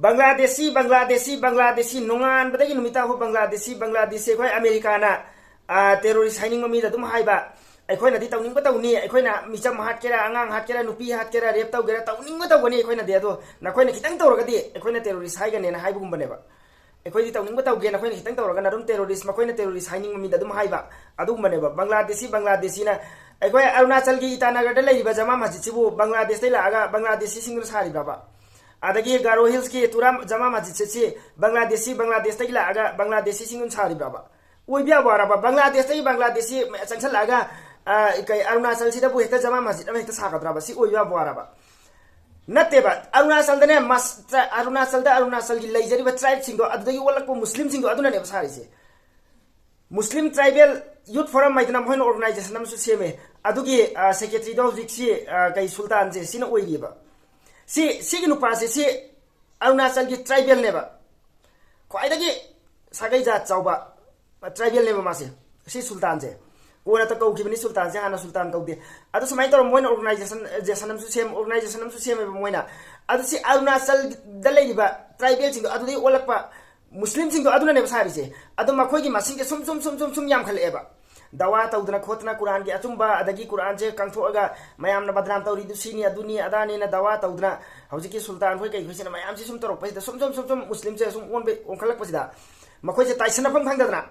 Bangladeshi nongan badagi numita ho Bangladeshi khoi America na terrorist haining mami da dum haiba khoi na di tawning ba tawni khoi na micham hat kera angang hat kera nupi hat kera rep taw gera tawning ba tawni khoi na de do na khoi na kitang tawraga di khoi na terrorist hai ga ne na haibu gum bane ba khoi di tawning ba taw ge na khoi na kitang tawraga na dum terrorist ma khoi na terrorist haining mami da dum haiba adu gum bane ba Bangladeshi na khoi Arunachal gi Itanagar da lai ba jama masjid sibu Bangladesh dai la aga Bangladeshi singur sari ba adagi Garo Hills ki turam jama masjid se Bangladesh tagi la aga Bangladeshi singun sari baba oi bia bara ba Bangladeshi changsal aga kai Arunachal sida bu hekta jama masjid ama hekta sagadra ba si oi bia bara ba natte ba Arunachal da ne mas Arunachal gi laijari ba tribe singo adagi walak po muslim singo aduna ne sari se Muslim Tribal Youth Forum maitna moin organization nam su seme adugi secretary do jiksi kai sultan je sina oi riba si ginu pase si Arunachal gi tribal neba khoidagi sagai ja chauba tribal neba mase si sultan je kona ta kau kibni sultan je hana sultan kau de adu samai tor moin organization je sanam su sem moina adu si Arunachal dalai riba tribal sing adu dei olakpa muslim sing adu ne basari je adu makhoi gi masing ke sum yam khale eba dawa taudna khotna Quran gi achumba adagi Quran je kangtho aga mayam na badram tawri du sini aduni adani na dawa taudna hauji ki sultan khoi kai khosina mayam si sum torok pasida sum muslim je sum on be on khalak pasida makhoi je taisana phang phangdadna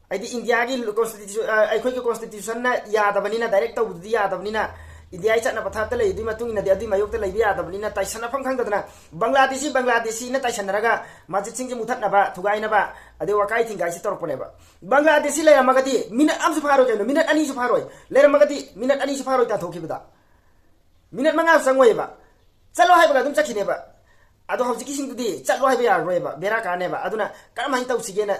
aidi India gi constitution ai khoi ki constitution na yadabani na direct tawdi yadabani na India ai chana patha ta lei di matung na de adi mayok ta lei bi yadabani na taisana phang phangdadna Bangladeshi na taisana raga majid sing je muthat na ba thugai na ba ade wakai thingai si torok pone ba Bangladeshi le amagati minute am su pharo ke minute ani su pharo le amagati minute ani su pharo ta thoki bada minute manga sangoi ba chalo hai ba dum chakhine ba ado hauji sing dudi chalo hai ba yar roi ba bera ka ne ba aduna kam hai tau sige na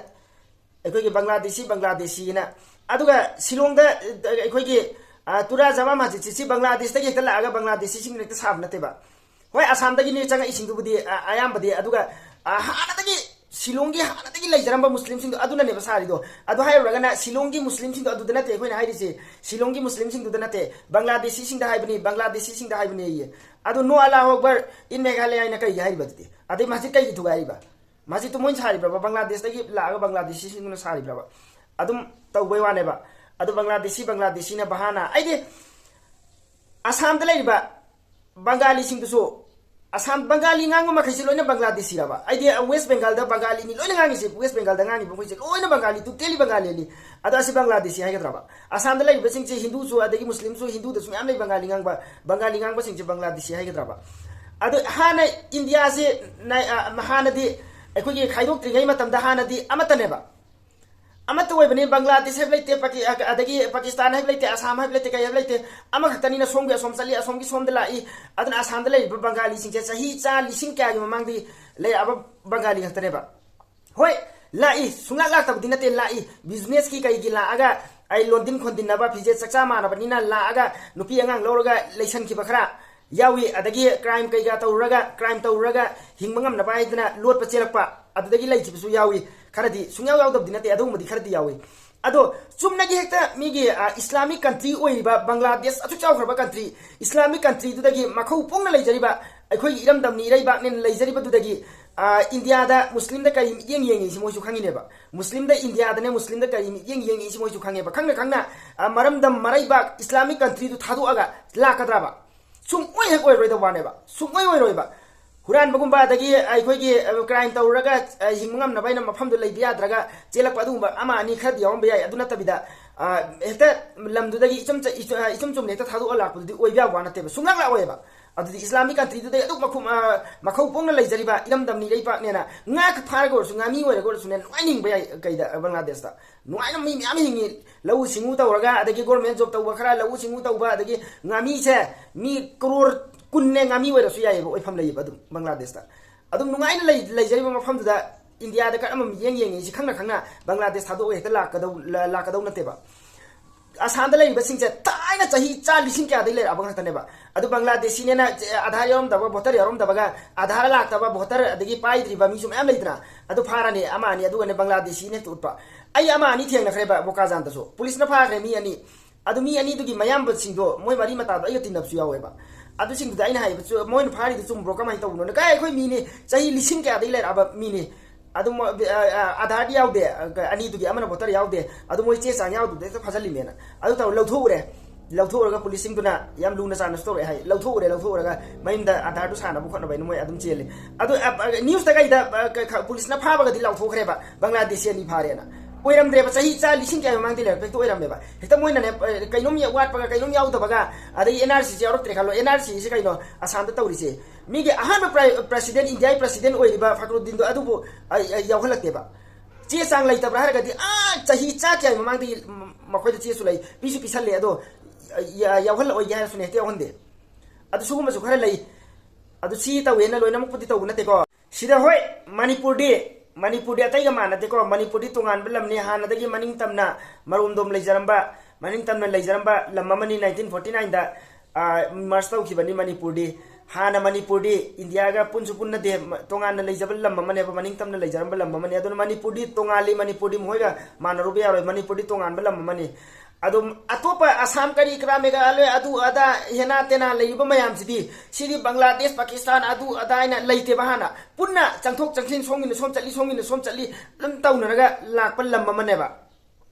ekoi ge Bangladeshi na aduga Shillong da ekoi ge tura jama majid si Bangladesh ta ge ta la aga Bangladeshi sing ne ta sab na te ba hoi Assam da gi ne changa ising du budi ayam badi aduga hana da gi Shillong gi hana da gi lai jaramba muslim sing aduna ne ba sari do adu hai raga na Shillong gi muslim sing adu dana te khoi na hai ri se Shillong gi muslim sing du dana te Bangladeshi sing da hai bani ye adu no Allahu Akbar in Meghalaya na kai hai ba te ade masjid kai tu gai ba masjid tu moin sari ba Bangladesh ta gi la aga Bangladeshi sing na sari ba adum tau bai wa ne ba adu Bangladeshi na bahana aide Assam da lai ba Bengali sing du so Assam Bengali ngang ma khaisi loina Bangladeshi raba aide West Bengal da Bengali ni loina ngang si West Bengal da ngang ni boi se loina Bengali tu teli Bengali ni ada si Bangladeshi hai gadra ba Assam da lai ba sing che Hindu so adagi Muslim so Hindu da sum am lai Bengali ngang ba sing che Bangladeshi hai gadra ba adu hana India se hana di ekoi ge khaidok tri ngai matam da hana di amata ne ba amata wai bani Bangladesh hai laite adagi Pakistan hai laite Assam hai laite kai hai laite ama khatani na som sali asom gi som da lai adana Assam da lai Bengali sing che sahi cha lising kya gi mamang di lai aba Bengali hatane ba hoi lai sunga lak tab dinate lai business ki kai gi la aga ai londin khondin na ba phije chakcha ma na bani na la aga nupi angang loroga leisan ki bakra yawi adagi crime kai ga tawraga hingmangam na ba idana lot pa chelakpa adagi lai chisu yawi kharadi sunyaw yaw dab dinate adu mudi kharadi yawi ado chumna gi hekta mi gi Islamic country oi ba Bangladesh atu chaw kharba country Islamic country du dagi makhau pongna lai jari ba akhoi iram dam ni rai ba nen lai jari ba du dagi India da Muslim da kai yeng si moisu khangi ne ba Muslim da India da ne Muslim da kai yeng si moisu khange ba khangna maram dam marai ba Islamic country du thadu aga la kadra ba sum oi he oi roi da wane ba sum oi roi ba Huran bagumba dagi akhoi gi crime tawraga hingmangam na baina mafam du lai biya draga chelak pa du ba ama ani khad yawm biya aduna tabida hekta lamdu dagi ichum chum ne ta thadu ala ku di oi biya wana te ba sumlak la oi ba adu Islamic country du dai adu makhau pongna lai jari ba iram dam ni rei pa ne na nga ka phar go su ngami oi go su ne noining ba kai da Bangladesh ta noina mi mi hingi lau singu tawraga adagi government job tawba khara lau singu tawba adagi ngami se mi crore kunne ngami wera su yaye oi pham lai ba dum Bangladesh ta adum nungai na lai jari ba mafam da India da ka am yeng si khangna Bangladesh thado hekta la ka dau na te ba Assam da lai ba sing che taina chahi cha lising kya dai le abang ta ne ba adu Bangladeshi ne na adhar yarom da ba voter yarom da ba ga adhar la ta ba voter adagi pai dri ba mi sum am leitra adu phara ne ama ni adu ne Bangladeshi ne tutpa ai ama ni theng na khre ba boka jan ta so police na pha khre mi ani adu mi ani du gi mayam ba sing do moi mari mata da ayo tin na su yawe ba ꯑꯗꯨꯁꯤꯡꯗꯨꯗ ꯑꯩꯅ ꯍꯥꯏꯕ ꯃꯣꯏꯅ ꯐꯥꯔꯤꯗꯨ ꯆꯨꯝꯕ꯭ꯔꯣ ꯀꯃꯥꯏꯅ ꯇꯧꯕꯅꯣ ꯀꯥꯏ ꯑꯩꯈꯣꯏ ꯃꯤꯅꯤ ꯆꯍꯤ ꯂꯤꯁꯤꯡ ꯀꯌꯥꯗꯒꯤ ꯂꯩꯔꯛꯑꯕ ꯃꯤꯅꯤ ꯑꯗꯨ ꯑꯙꯥꯔꯗꯤ ꯌꯥꯎꯗꯦ ꯑꯅꯤꯗꯨꯒꯤ ꯑꯃꯅ ꯚꯣꯇꯔ ꯌꯥꯎꯗꯦ ꯑꯗꯨ ꯃꯣꯏ ꯆꯦ ꯆꯥꯡ ꯌꯥꯎꯗꯕꯗ ꯍꯦꯛꯇ ꯐꯥꯖꯤꯜꯂꯤꯃꯦꯅ ꯑꯗꯨ ꯇꯧꯔ ꯂꯧꯊꯣꯛꯎꯔꯦ ꯂꯧꯊꯣꯛꯎꯔꯒ ꯄꯨꯂꯤꯁꯁꯤꯡꯗꯨꯅ ꯌꯥꯝ ꯂꯨꯅ ꯆꯥꯟꯅꯁꯨ ꯇꯧꯔꯛꯑꯦ ꯍꯥꯏ ꯂꯧꯊꯣꯛꯎꯔꯒ ꯃꯌꯨꯝꯗ ꯑꯙꯥꯔꯗꯨ ꯁꯥꯟꯅꯕ ꯈꯣꯠꯅꯕ ꯍꯥꯏꯅ ꯃꯣꯏ ꯑꯗꯨꯝ ꯆꯦꯜꯂꯤ ꯑꯗꯨ ꯅ꯭ꯌꯨꯁꯇ ꯀꯩꯗ ꯄꯨꯂꯤꯁꯅ ꯐꯥꯕꯒꯗꯤ ꯂꯥꯎꯊꯣꯛꯈ꯭ꯔꯦꯕ ꯕꯪꯒ꯭ꯂꯥꯗꯦꯁꯤ ꯑꯅꯤ ꯐꯥꯔꯦꯅ ꯑꯣꯏꯔꯝꯗ꯭ꯔꯦꯕ ꯆꯍꯤ ꯂꯤꯁꯤꯡ ꯀꯌꯥ ꯃꯃꯥꯡꯗ ꯂꯩꯔꯛꯄ ꯍꯦꯛꯇ ꯑꯣꯏꯔꯝꯃꯦꯕ ꯍꯦꯛꯇ ꯃꯣꯏꯅꯅꯦ ꯀꯩꯅꯣꯝ ꯋꯥꯠꯄꯒ ꯀꯩꯅꯣꯝ ꯌꯥꯎꯗꯕꯒ ꯑꯗꯒꯤ NRCꯁꯤ ꯌꯥꯎꯔꯛꯇ꯭रे ꯈꯜꯂꯣ NRCꯁꯤ ꯀꯩꯅꯣ ꯑꯁꯥꯝꯗ ꯇꯧꯔꯤꯁꯦ ꯃꯤꯒꯤ ꯑꯍꯥꯟꯕ ꯄ꯭ꯔꯦꯁꯤꯗꯦꯟ ꯏꯟꯗꯤꯌꯥꯒꯤ ꯄ꯭ꯔꯦꯁꯤꯗꯦꯟ ꯑꯣꯏꯔꯤꯕ ꯐꯈ꯭ꯔꯨꯗꯤꯟꯗꯣ ꯑꯗꯨꯕꯨ ꯌꯥꯎꯍꯜꯂꯛꯇꯦꯕ ꯆꯦ ꯆꯥꯡ ꯂꯩꯇꯕ꯭ꯔꯥ ꯍꯥꯏꯔꯒꯗꯤ ꯆꯍꯤ ꯀꯌꯥ ꯃꯃꯥꯡꯗꯒꯤ ꯃꯈꯣꯏꯗ ꯆꯦꯁꯨ ꯂꯩ ꯄꯤꯁꯨ ꯄꯤꯁꯜꯂꯦ ꯑꯗꯣ ꯌꯥꯎꯍꯜꯂꯛꯑꯣꯏꯒꯦ ꯍꯥꯏꯔꯁꯨꯅꯦ ꯍꯦꯛꯇ ꯌꯥꯎꯍꯟꯗꯦ ꯑꯗꯨ ꯁꯤꯒꯨꯝꯕꯁꯨ ꯈꯔ ꯂꯩ ꯑꯗꯨ ꯁꯤ ꯇꯧꯋꯦꯅ ꯂꯣꯏꯅꯃꯛꯄꯨꯗꯤ ꯇꯧꯕ ꯅꯠꯇꯦꯀꯣ ꯁꯤꯗ ꯍꯣꯏ ꯃꯅꯤꯄꯨꯔꯗꯤ ꯑꯇꯩꯒ ꯃꯥꯟꯅꯗꯦꯀꯣ ꯃꯅꯤꯄꯨꯔꯗꯤ ꯇꯣꯉꯥꯟꯕ ꯂꯝꯅꯤ ꯍꯥꯟꯅꯗꯒꯤ ꯃꯅꯤꯡ ꯇꯝꯅ ꯃꯔꯣꯝꯗꯣꯝ ꯂꯩꯖꯔꯝꯕ ꯂꯝ ꯑꯃꯅꯤ 1949ꯗ ꯃꯥꯔꯁ ꯇꯧꯈꯤꯕꯅꯤ ꯃꯅꯤꯄꯨꯔꯗꯤ ꯍꯥꯟꯅ ꯃꯅꯤꯄꯨꯔꯗꯤ ꯏꯟꯗꯤꯌꯥꯒ ꯄꯨꯟꯁꯨ ꯄꯨꯟꯅꯗꯦ ꯇꯣꯉꯥꯟꯅ ꯂꯩꯖꯕ ꯂꯝ ꯑꯃꯅꯦꯕ ꯃꯅꯤꯡ ꯇꯝꯅ ꯂꯩꯖꯔꯝꯕ ꯂꯝ ꯑꯃꯅꯤ ꯑꯗꯨꯅ ꯃꯅꯤꯄꯨꯔꯗꯤ ꯇꯣꯉꯥꯜꯂꯤ ꯃꯅꯤꯄꯨꯔꯗꯤ ꯃꯣꯏꯒ ꯃꯥꯟꯅꯔꯨꯕ ꯌꯥꯔꯣꯏ ꯃꯅꯤꯄꯨꯔꯗꯤ ꯇꯣꯉꯥꯟꯕ ꯂꯝ ꯑꯃꯅꯤ ꯑꯗꯨꯝ ꯑꯇꯣꯞꯄ ꯑꯁꯥꯝ ꯀꯔꯤ ꯀꯔꯥ ꯃꯦꯘꯥꯂय ꯑꯗꯨ ꯑꯗꯥ ꯍꯦꯅꯥ ꯇꯦꯅꯥ ꯂꯩꯔꯤꯕ ꯃꯌꯥꯝꯁꯤꯗꯤ ꯁꯤꯗꯤ ꯕꯪꯒ꯭ꯂꯥꯗꯦꯁ ꯄꯥꯀꯤꯁꯇꯥꯟ ꯑꯗꯨ ꯑꯗꯥ ꯍꯥꯏꯅ ꯂꯩꯇꯦꯕ ꯍꯥꯟꯅ ꯄꯨꯟꯅ ꯆꯪꯊꯣꯛ ꯆꯪꯁꯤꯟ ꯁꯣꯝꯒꯤꯅ ꯁꯣꯝ ꯆꯠꯂꯤ ꯁꯣꯝꯒꯤꯅ ꯁꯣꯝ ꯆꯠꯂꯤ ꯑꯗꯨꯝ ꯇꯧꯅꯔꯒ ꯂꯥꯛꯄ ꯂꯝ ꯑꯃꯅꯦꯕ